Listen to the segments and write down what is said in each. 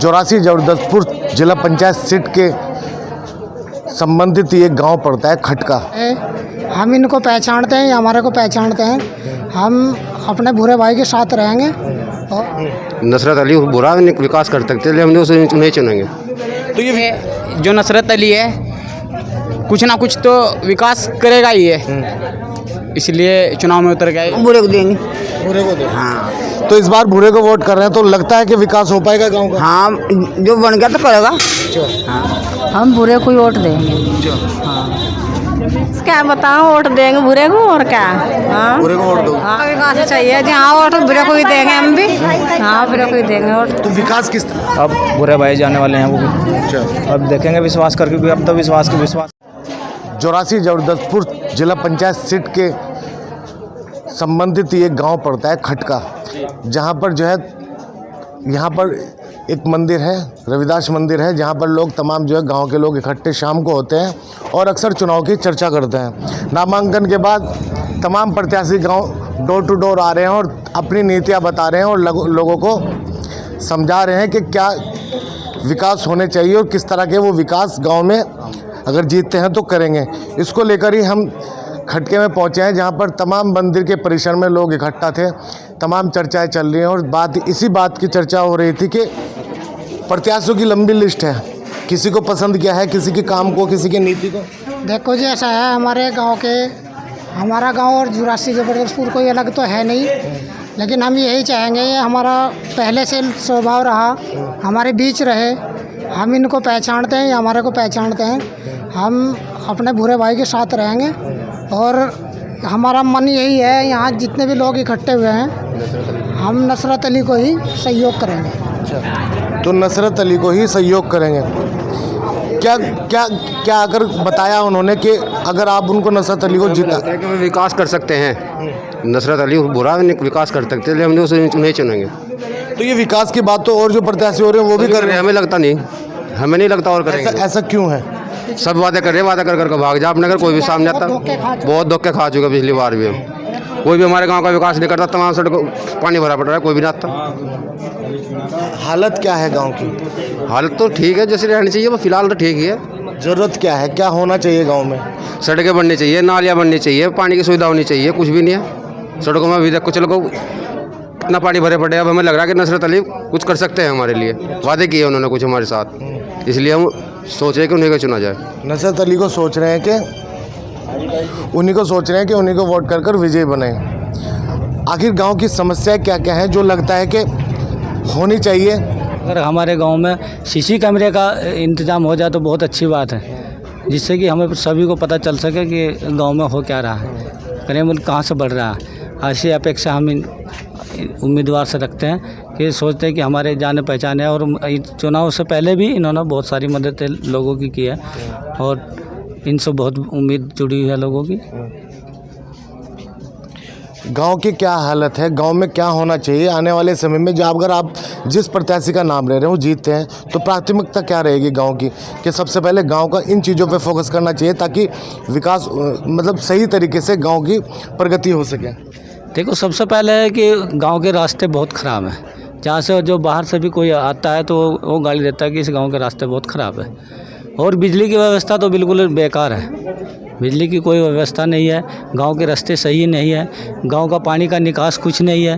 84 जबरदस्तपुर जिला पंचायत सीट के संबंधित ये गांव पड़ता है खटका। हम इनको पहचानते हैं, ये हमारे को पहचानते हैं। हम अपने भूरे भाई के साथ रहेंगे। और नसरत अली बुरा विकास कर सकते हैं, हम उसे नहीं चुनेंगे। तो ये जो नसरत अली है कुछ ना कुछ तो विकास करेगा ही है, इसलिए चुनाव में उतर गए। बुरे को देंगे। भूरे को दे। हाँ तो इस बार भूरे को वोट कर रहे हैं, तो लगता है कि विकास हो पाएगा गांव का? हाँ, जो बन गया तो करेगा। हाँ, हम भूरे को वोट देंगे। हाँ, क्या बताओ, वोट देंगे भूरे को और क्या। हाँ, भूरे को वोट दो। हाँ, विकास चाहिए जी। हाँ, वोट भूरे को ही देंगे हम भी। हाँ, भूरे को ही देंगे वोट। तो विकास किस तरह? अब बुरे भाई जाने वाले हैं वो भी। अब देखेंगे विश्वास करके, क्योंकि अब तो विश्वास 84 जबरदस्तपुर जिला पंचायत सीट के संबंधित ये गांव पड़ता है खटका, जहां पर जो है यहाँ पर एक मंदिर है, रविदास मंदिर है, जहाँ पर लोग तमाम जो है गांव के लोग इकट्ठे शाम को होते हैं और अक्सर चुनाव की चर्चा करते हैं। नामांकन के बाद तमाम प्रत्याशी गांव डोर टू डोर आ रहे हैं और अपनी नीतियां बता रहे हैं और लोगों को समझा रहे हैं कि क्या विकास होने चाहिए और किस तरह के वो विकास गांव में अगर जीतते हैं तो करेंगे। इसको लेकर ही हम खटके में पहुंचे हैं, जहां पर तमाम मंदिर के परिसर में लोग इकट्ठा थे, तमाम चर्चाएं चल रही हैं और इसी बात की चर्चा हो रही थी कि प्रत्याशियों की लंबी लिस्ट है, किसी को पसंद किया है, किसी के काम को, किसी की नीति को। देखो जी, ऐसा है हमारा गांव और 84 जबरदस्तपुर कोई अलग तो है नहीं, लेकिन हम यही चाहेंगे, ये हमारा पहले से स्वभाव रहा, हमारे बीच रहे। हम इनको पहचानते हैं, ये हमारे को पहचानते हैं। हम अपने भूरे भाई के साथ रहेंगे और हमारा मन यही है, यहाँ जितने भी लोग इकट्ठे हुए हैं, हम नसरत अली को ही सहयोग करेंगे। तो नसरत अली को ही सहयोग करेंगे। क्या क्या क्या अगर बताया उन्होंने कि अगर आप उनको नसरत अली को जिता कि वो विकास कर सकते हैं, नसरत अली बुरा विकास कर सकते हैं, हम उसे नहीं चुनेंगे। तो ये विकास की बात तो और जो प्रत्याशी हो रहे हैं वो भी कर रहे हैं। हमें लगता नहीं, हमें नहीं लगता और करेंगे। ऐसा क्यों है? सब वादे कर रहे हैं, वादा कर कर भाग जा अपने घर, कोई भी सामने आता। बहुत धोखे खा चुके पिछली बार भी हम। कोई भी हमारे गांव का विकास नहीं करता, तमाम सड़कों पानी भरा पड़ रहा है, कोई भी नहीं आता। हालत क्या है गांव की? हालत तो ठीक है, जैसे रहनी चाहिए वो फिलहाल तो ठीक ही है। ज़रूरत क्या है, क्या होना चाहिए गांव में? सड़कें बननी चाहिए, नालियाँ बननी चाहिए, पानी की सुविधा होनी चाहिए, कुछ भी नहीं है सड़कों में। अभी तक कुछ लोगों इतना पानी भरे पड़े, अब हमें लग रहा है कि नसरत अली कुछ कर सकते हैं हमारे लिए, वादे किए उन्होंने कुछ हमारे साथ, इसलिए हम सोच रहे हैं कि उन्हीं को चुना जाए। नसरत अली को सोच रहे हैं कि उन्हीं को वोट कर विजयी बने। आखिर गांव की समस्या क्या क्या है जो लगता है कि होनी चाहिए? अगर हमारे गांव में सीसी कैमरे का इंतज़ाम हो जाए तो बहुत अच्छी बात है, जिससे कि हमें सभी को पता चल सके कि गांव में हो क्या रहा है, क्राइम कहाँ से बढ़ रहा है। ऐसी अपेक्षा हम उम्मीदवार से रखते हैं कि सोचते हैं कि हमारे जाने पहचाने, और चुनाव से पहले भी इन्होंने बहुत सारी मदद लोगों की है और इनसे बहुत उम्मीद जुड़ी हुई है लोगों की। गांव की क्या हालत है, गांव में क्या होना चाहिए आने वाले समय में? जो अगर आप जिस प्रत्याशी का नाम ले रहे हो जीतते हैं तो प्राथमिकता क्या रहेगी गांव की, कि सबसे पहले गांव का इन चीज़ों पे फोकस करना चाहिए ताकि विकास मतलब सही तरीके से गांव की प्रगति हो सके? देखो, सबसे पहले है कि गांव के रास्ते बहुत ख़राब हैं। जहाँ से जो बाहर से भी कोई आता है तो वो गाली देता है कि इस गांव के रास्ते बहुत ख़राब है। और बिजली की व्यवस्था तो बिल्कुल बेकार है, बिजली की कोई व्यवस्था नहीं है, गांव के रास्ते सही नहीं है, गांव का पानी का निकास कुछ नहीं है।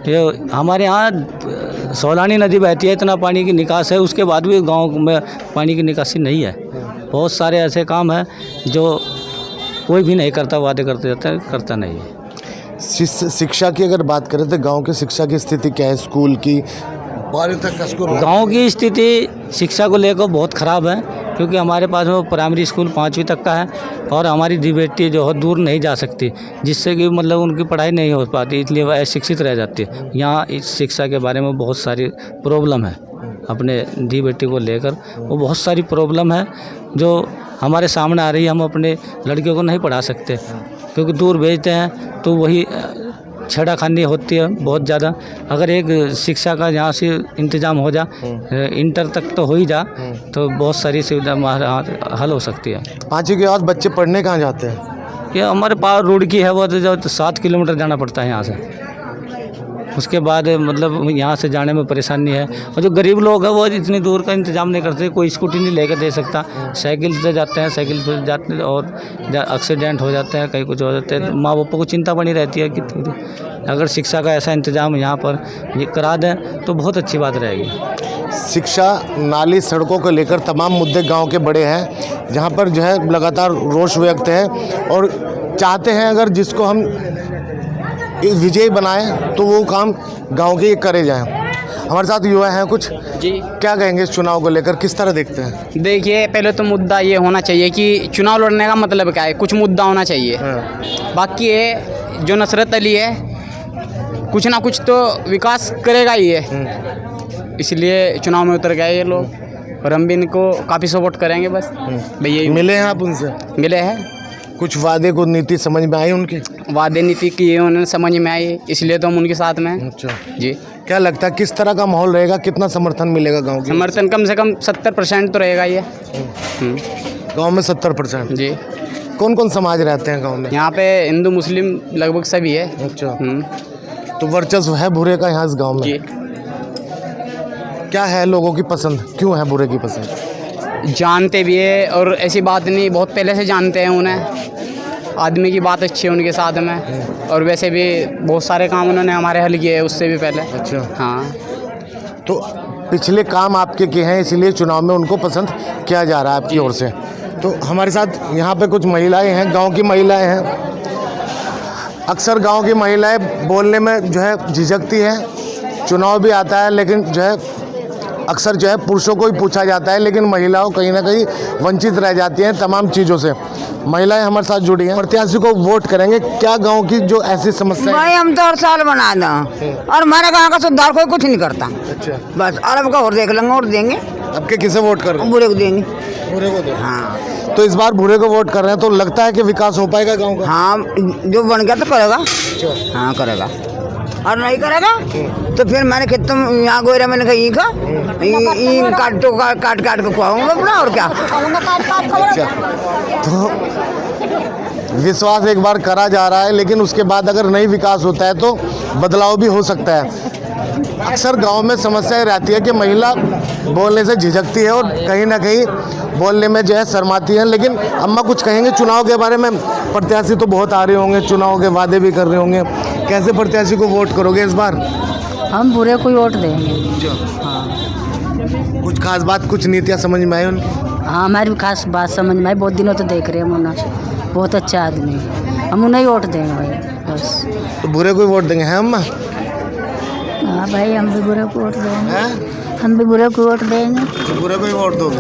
ये हमारे यहाँ सोलानी नदी बहती है, इतना पानी की निकास है, उसके बाद भी गांव में पानी की निकासी नहीं है। बहुत सारे ऐसे काम हैं जो कोई भी नहीं करता, वादे करते रहता है, करता नहीं है। शिक्षा की अगर बात करें तो गांव की शिक्षा की स्थिति क्या है? स्कूल की 12वीं तक का स्कूल? गांव की स्थिति शिक्षा को लेकर बहुत ख़राब है, क्योंकि हमारे पास में प्राइमरी स्कूल 5वीं तक का है और हमारी दी बेटी जो है दूर नहीं जा सकती, जिससे कि मतलब उनकी पढ़ाई नहीं हो पाती, इसलिए वह अशिक्षित रह जाती है। यहाँ इस शिक्षा के बारे में बहुत सारी प्रॉब्लम है, अपने दी बेटी को लेकर वो बहुत सारी प्रॉब्लम है जो हमारे सामने आ रही है। हम अपने लड़कियों को नहीं पढ़ा सकते क्योंकि दूर भेजते हैं तो वही छेड़ाखानी होती है बहुत ज़्यादा। अगर एक शिक्षा का यहाँ से इंतज़ाम हो जा, इंटर तक तो हो ही जा, तो बहुत सारी सुविधा हल हो सकती है। 5वीं के बाद बच्चे पढ़ने कहाँ जाते हैं? ये हमारे पास रुड़की है, वो तो जो 7 किलोमीटर जाना पड़ता है यहाँ से। उसके बाद मतलब यहाँ से जाने में परेशानी है। और जो गरीब लोग हैं वो इतनी दूर का इंतज़ाम नहीं करते, कोई स्कूटी नहीं लेकर दे सकता, साइकिल से जाते हैं, साइकिल से जाते हैं और एक्सीडेंट हो जाते हैं, कहीं कुछ हो जाते हैं। माँ बापों को चिंता बनी रहती है कि अगर शिक्षा का ऐसा इंतज़ाम यहाँ पर ये करा दें तो बहुत अच्छी बात रहेगी। शिक्षा, नाली, सड़कों को लेकर तमाम मुद्दे गांव के बड़े हैं, जहां पर जो है लगातार रोष व्यक्त है और चाहते हैं अगर जिसको हम विजयी बनाएं तो वो काम गांव के करे जाएं। हमारे साथ युवा हैं कुछ जी। क्या कहेंगे इस चुनाव को लेकर, किस तरह देखते हैं? देखिए, पहले तो मुद्दा ये होना चाहिए कि चुनाव लड़ने का मतलब क्या है, कुछ मुद्दा होना चाहिए। बाकी ये जो नुसरत अली है कुछ ना कुछ तो विकास करेगा ही है, इसलिए चुनाव में उतर गए ये लोग और हम भी इनको काफ़ी सपोर्ट करेंगे। बस भैया मिले हैं आप उनसे? मिले हैं, कुछ वादे को नीति समझ में आई उनकी? वादे नीति की उन्हें समझ में आई, इसलिए तो हम उनके साथ में हैं। अच्छा जी। क्या लगता है किस तरह का माहौल रहेगा, कितना समर्थन मिलेगा गांव के? समर्थन कम से कम 70% तो रहेगा ये। गांव में 70%? जी। कौन कौन समाज रहते हैं गांव में? यहाँ पे हिंदू मुस्लिम लगभग सभी है। अच्छा, तो वर्चस्व है भूरे का यहाँ इस गांव में? जी। क्या है लोगों की पसंद, क्यों है भूरे की पसंद? जानते भी है और ऐसी बात नहीं, बहुत पहले से जानते हैं उन्हें, आदमी की बात अच्छी है उनके साथ में, और वैसे भी बहुत सारे काम उन्होंने हमारे हल किए उससे भी पहले। अच्छा, हाँ। तो पिछले काम आपके किए हैं इसलिए चुनाव में उनको पसंद किया जा रहा है आपकी ओर से। तो हमारे साथ यहाँ पे कुछ महिलाएं हैं, गांव की महिलाएं हैं। अक्सर गांव की महिलाएं बोलने में जो है झिझकती हैं, चुनाव भी आता है लेकिन जो है अक्सर जो है पुरुषों को ही पूछा जाता है, लेकिन महिलाओं कहीं ना कहीं वंचित रह जाती हैं तमाम चीज़ों से। महिलाएं हमारे साथ जुड़ी हैं, प्रत्याशी को वोट करेंगे, क्या गांव की जो ऐसी समस्या भाई हम तो हर साल बना दें और हमारे गांव का सुधार कोई कुछ नहीं करता। अच्छा, बस अरब का और देख लेंगे और देंगे। आपके किसे वोट कर रहे हैं? बुरे को देंगे। भूरे को दे। हाँ। तो इस बार भूरे को वोट कर रहे हैं तो लगता है कि विकास हो पाएगा गाँव का? हाँ, जो बन गया तो करेगा। हाँ करेगा, और नहीं करेगा तो फिर मैंने खेत यहाँ गोरा मैंने कहीं का काट के खुआऊंगा अपना, और क्या। तो विश्वास एक बार करा जा रहा है, लेकिन उसके बाद अगर नहीं विकास होता है तो बदलाव भी हो सकता है। अक्सर गांव में समस्या रहती है कि महिला बोलने से झिझकती है और कहीं ना कहीं बोलने में जो है शर्माती है। लेकिन अम्मा कुछ कहेंगे चुनाव के बारे में? प्रत्याशी तो बहुत आ रहे होंगे, चुनाव के वादे भी कर रहे होंगे, कैसे प्रत्याशी को वोट करोगे इस बार? हम बुरे को वोट देंगे। हाँ। कुछ खास बात, कुछ नीतियाँ समझ में आई उनकी? हाँ, हमारी भी खास बात समझ में आई, बहुत दिनों तो देख रहे हैं हम उन्हें, बहुत अच्छा आदमी है, हम उन्हें ही वोट देंगे भाई बस। तो बुरे को ही वोट देंगे हैं अम्मा? हाँ भाई, हम भी बुरे को वोट देंगे। हैं? हम भी बुरे को वोट देंगे। तो बुरे को ही वोट दोगे?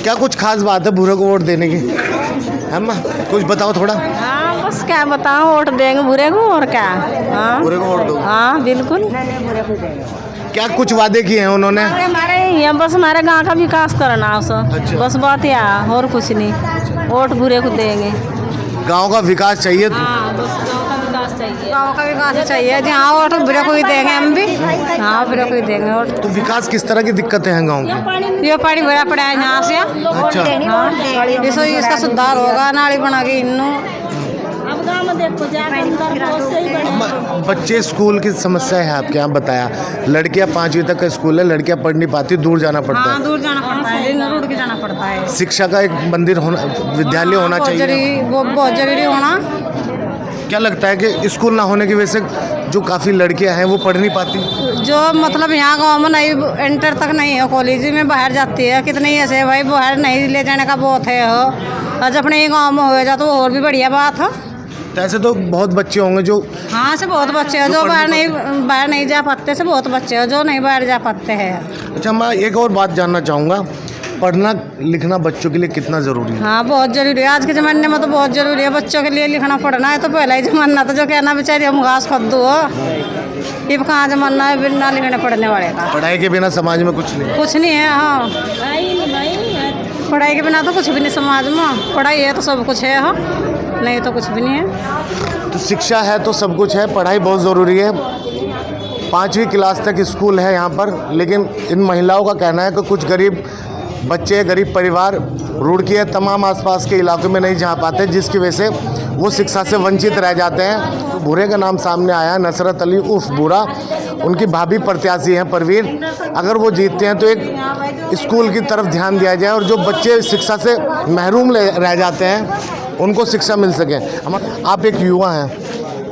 क्या कुछ खास बात है बुरे को वोट देने की अम्मा, कुछ बताओ थोड़ा। हाँ, बस क्या बताओ, वोट देंगे बुरे को और क्या। हाँ, बुरे को वोट दोगे? हाँ बिल्कुल। क्या कुछ वादे किए हैं उन्होंने? हमारे यहाँ बस हमारे गांव का विकास करना है सब। अच्छा। बस बात यहाँ और कुछ नहीं, वोट बुरे को देंगे। गांव का विकास चाहिए। हाँ, बस गांव का विकास चाहिए। गाँव का विकास चाहिए जी। हाँ, वोट बुरे को ही देंगे हम भी। हाँ, बुरे को ही देंगे वोट। तो विकास किस तरह की दिक्कतें हैं गांव की? ये पानी भरा पड़ा है यहाँ से। अच्छा, हाँ, इसका सुधार होगा, नाली बना के इन्नू। अब गांव में देखो अम्मा, बच्चे स्कूल की समस्या है आपके यहाँ बताया, लड़कियाँ 5वीं तक का स्कूल है, लड़कियाँ पढ़ नहीं पाती, दूर जाना पड़ता हाँ, है। दूर जाना पड़ता है, रोड के जाना पड़ता है। शिक्षा का एक मंदिर होना, विद्यालय होना चाहिए, वो बहुत जरूरी होना। क्या लगता है कि स्कूल ना होने की वजह से जो काफ़ी लड़कियां हैं वो पढ़ नहीं पाती? जो मतलब यहाँ गाँव में नहीं इंटर तक नहीं है, कॉलेज में बाहर जाती है, कितनी ऐसे भाई बाहर नहीं ले जाने का बहुत है हो, और जब अपने गाँव में हो जाए तो और भी बढ़िया बात है। तो ऐसे तो बहुत बच्चे होंगे जो, हाँ से बहुत बच्चे हैं जो बाहर नहीं जा पाते, से बहुत बच्चे हैं जो नहीं बाहर जा पाते हैं। अच्छा मैं एक और बात जानना चाहूँगा, पढ़ना लिखना बच्चों के लिए कितना ज़रूरी है? हाँ, बहुत जरूरी है, आज के ज़माने में तो बहुत ज़रूरी है। बच्चों के लिए लिखना पढ़ना है तो पहला ही ज़माना था जो कहना बेचारी हम घास खद्दू हो, अब कहाँ ज़माना है बिना लिखने पढ़ने वाले का। पढ़ाई के बिना समाज में कुछ नहीं, कुछ नहीं है। हाँ, पढ़ाई के बिना तो कुछ भी नहीं समाज में, पढ़ाई है तो सब कुछ है। हाँ, नहीं तो कुछ भी नहीं है। तो शिक्षा है तो सब कुछ है, पढ़ाई बहुत ज़रूरी है। 5वीं क्लास तक स्कूल है यहाँ पर, लेकिन इन महिलाओं का कहना है कि कुछ गरीब बच्चे, गरीब परिवार रुड़की है तमाम आसपास के इलाकों में नहीं जा पाते, जिसकी वजह से वो शिक्षा से वंचित रह जाते हैं। तो भूरे का नाम सामने आया, नसरत अली उर्फ भूरा, उनकी भाभी प्रत्याशी हैं परवीन। अगर वो जीतते हैं तो एक स्कूल की तरफ ध्यान दिया जाए और जो बच्चे शिक्षा से महरूम रह जाते हैं उनको शिक्षा मिल सके। आप एक युवा हैं,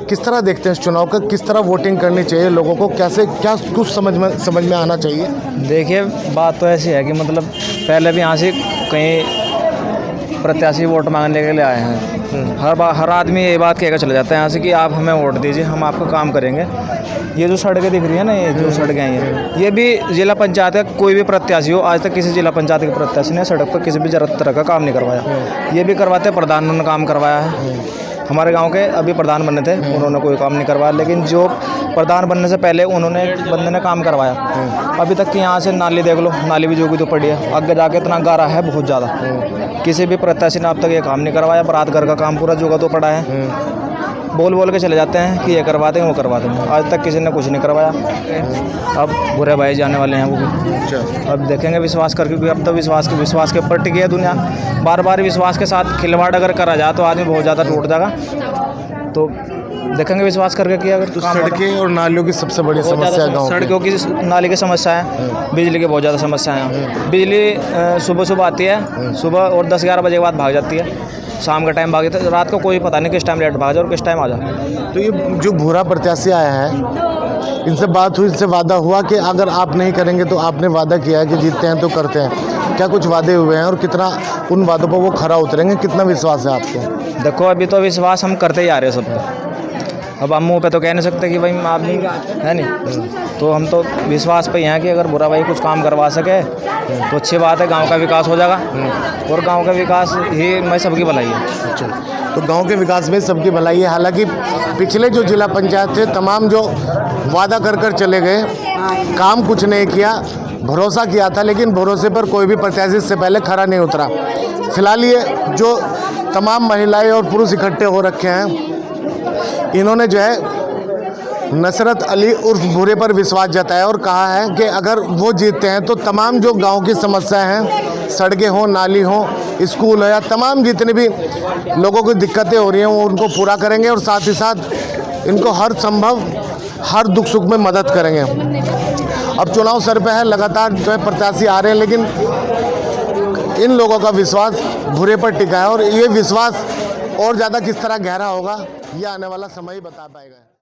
किस तरह देखते हैं इस चुनाव का, किस तरह वोटिंग करनी चाहिए लोगों को, कैसे क्या कुछ समझ में आना चाहिए? देखिए, बात तो ऐसी है कि मतलब पहले भी यहाँ से कहीं प्रत्याशी वोट मांगने के लिए आए हैं। हर आदमी ये बात कहकर चला जाता है यहाँ से कि आप हमें वोट दीजिए, हम आपका काम करेंगे। ये जो सड़कें दिख रही है ना, ये जो सड़कें हैं, ये भी जिला पंचायत का कोई भी प्रत्याशी हो, आज तक किसी जिला पंचायत के प्रत्याशी ने सड़क पर किसी भी तरह का काम नहीं करवाया। ये भी करवाते प्रधान ने काम करवाया है। हमारे गांव के अभी प्रधान बने थे, उन्होंने कोई काम नहीं करवाया, लेकिन जो प्रधान बनने से पहले उन्होंने बंदे ने काम करवाया। अभी तक की यहाँ से नाली देख लो, नाली भी जोगी तो पड़ी है, आगे जाके इतना गारा है बहुत ज़्यादा। किसी भी प्रत्याशी ने अब तक ये काम नहीं करवाया। बरात घर का काम पूरा जोगा तो पड़ा है। बोल के चले जाते हैं कि ये करवा देंगे, वो करवा देंगे, आज तक किसी ने कुछ नहीं करवाया। अब बुरे भाई जाने वाले हैं वो भी। अच्छा, अब देखेंगे विश्वास करके, क्योंकि अब तो विश्वास के ऊपर टिकी है दुनिया। बार बार विश्वास के साथ खिलवाड़ अगर करा जाए तो आदमी बहुत ज़्यादा टूट जाएगा। तो देखेंगे विश्वास करके कि अगर सड़कें और नालियों की सबसे बड़ी समस्या गाँव, सड़कों की, नाली की समस्या है, बिजली की बहुत ज़्यादा समस्या है। बिजली सुबह आती है, सुबह और 10-11 बजे के बाद भाग जाती है, शाम का टाइम भागे, तो रात को कोई पता नहीं किस टाइम लेट भाग जाए और किस टाइम आ जाए। तो ये जो भूरा प्रत्याशी आया है, इनसे बात हुई, इनसे वादा हुआ कि अगर आप नहीं करेंगे तो आपने वादा किया है कि जीतते हैं तो करते हैं, क्या कुछ वादे हुए हैं और कितना उन वादों पर वो खरा उतरेंगे, कितना विश्वास है आपको? देखो, अभी तो विश्वास हम करते ही आ रहे हैं सब पे। अब हम मुँह पे तो कह नहीं सकते कि भाई आप नहीं है नहीं, तो हम तो विश्वास पे ही हैं कि अगर बुरा भाई कुछ काम करवा सके तो अच्छी बात है, गांव का विकास हो जाएगा। और गांव का विकास ही में सबकी भलाई है। अच्छा, तो गांव के विकास में सबकी भलाई है। हालांकि पिछले जो जिला पंचायत थे तमाम जो वादा कर चले गए, काम कुछ नहीं किया, भरोसा किया था, लेकिन भरोसे पर कोई भी प्रत्याशी से पहले खरा नहीं उतरा। फिलहाल ये जो तमाम महिलाएं और पुरुष इकट्ठे हो रखे हैं, इन्होंने जो है नसरत अली उर्फ भूरे पर विश्वास जताया और कहा है कि अगर वो जीतते हैं तो तमाम जो गांव की समस्याएं हैं, सड़कें हों, नाली हो, स्कूल हो, या तमाम जितनी भी लोगों को दिक्कतें हो रही हैं वो उनको पूरा करेंगे और साथ ही साथ इनको हर संभव हर दुख सुख में मदद करेंगे। अब चुनाव सर पे है, लगातार जो है प्रत्याशी आ रहे हैं, लेकिन इन लोगों का विश्वास भूरे पर टिका है और ये विश्वास और ज़्यादा किस तरह गहरा होगा ये आने वाला समय ही बता पाएगा।